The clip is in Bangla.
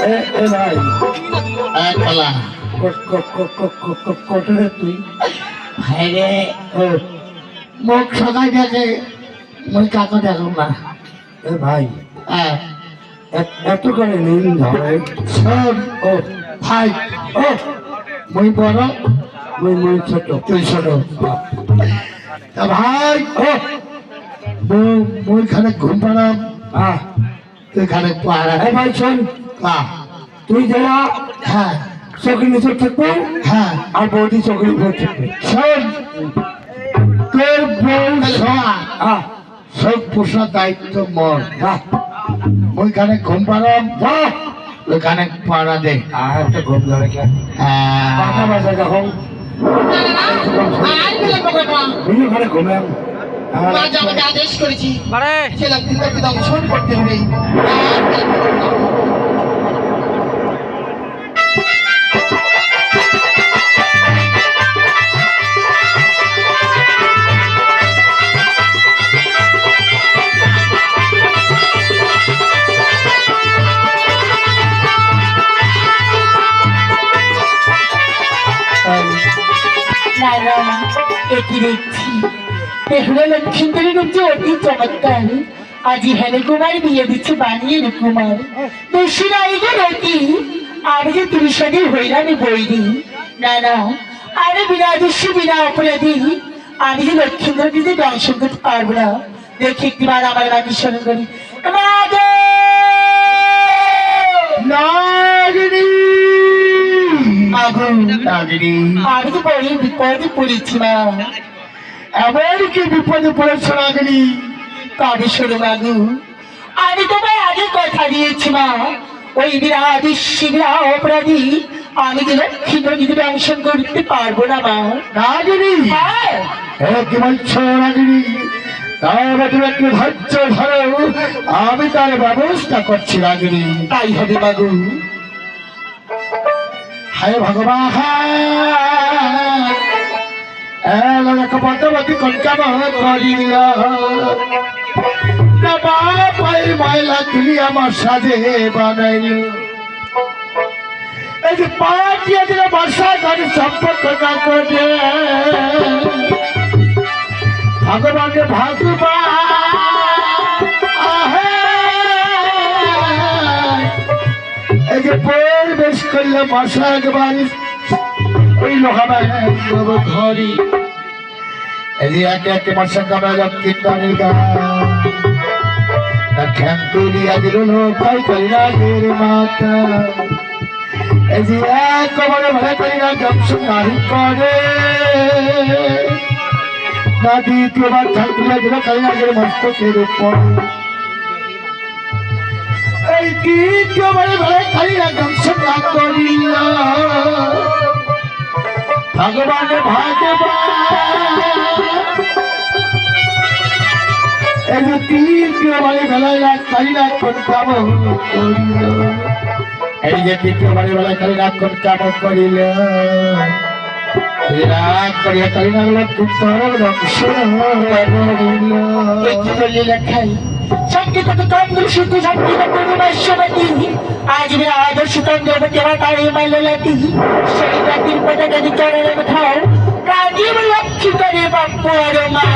এ ভাই খেলা কটরে তুই ভাই রে মুখ সবাই দেখে মুই কাকু দেখো না এ ভাই এত করে নীল ধরে শোন ও ভাই ও মুই বড় মুই ছোট তুই ছোট তা ভাই ও মুই খানে ঘুম পাড়াম আহ তুই খানে পাড়া এ ভাই শোন তুই যারা হ্যাঁ চোখের নিচে থাকবে হ্যাঁ আর বৌদি চোখের উপর থাকবে শোন তোর বউ সোয়া আহ সব পোষার দায়িত্ব মর আহ ওইখানে ঘুম পাড়াম যা ওইখানে পাড়া দে আর একটা ঘুম ধরে কে পাঁচটা বাজে যখন ওখানে ঘুমে আমাকে আদেশ করেছি ছেলে তিনটাকে দংশন করতে হবে একই দেখছি দেখলে লক্ষ্মীন্দরের রূপ যে অতি চমৎকার আজি হেলে কুমার বিয়ে দিচ্ছে বানিয়ে রে কুমার বেশি নাই গো রতি আমি যে তুই সঙ্গে হইলাম বইনি না না আরে বিনা দোষী বিনা অপরাধী আমি যে লক্ষ্মীন্দর দিতে দংশন করতে পারবো না দেখি একটিবার আমার বাকি স্মরণ করি আমি তো বড় বিপদে পড়েছি মা এমন কি বিপদে পড়েছ নাগিনী তবে শোনো বাবু আমি তোমায় আগে কথা দিয়েছি মা ওই বিরাট শিবিরা অপরাধী আমি যে লক্ষ্মী নদীতে দংশন করতে পারবো না মা নাগিনী হ্যাঁ কি বলছো নাগিনী তাহলে তুমি একটু ধৈর্য ধরো আমি তার ব্যবস্থা করছি নাগিনী তাই হবে বাবু হায় ভগবান পদ্মবতী কনকাম করিল পায়ের ময়লা তুলি আমার সাজে বানাইল এই যে পা দিয়ে দিল বর্ষা ঘরে সম্পর্ক না করে ভগবানকে এই যে পরিবেশ করলে বর্ষা একবার ওই লোহাবা ঘরি এই যে একে একে বর্ষা কামড়া লক্ষ্মীর গা খ্যান তুলিয়া দিল লোকাই করি না মাতা এই যে এক কবরে ভয় করি না দংশন নারী করে না দ্বিতীয়বার খ্যান তুলিয়া দিল করি না মস্তকের উপর এই দ্বিতীয়বারে ভয় করি না দংশন না করিল ভগবান তৃতীয়বারে বেলায় রাত কালিরাত কাম করিল এই যে তৃতীয়বারে বেলায় কালিরাত কাম করিল রাগ করিয়া কালিরাত পুত্র দংশন করিল লেখাই সংগীত কন্দ শুদ্ধ সংগীত পূর্ণশ্বরী আজ আদর্শ চন্দ্রবতী তার মাইলাতি সেই জাতির পতাকা চরণে কোথাও রাজীব লক্ষ্মী করে বাপ্পু আর মা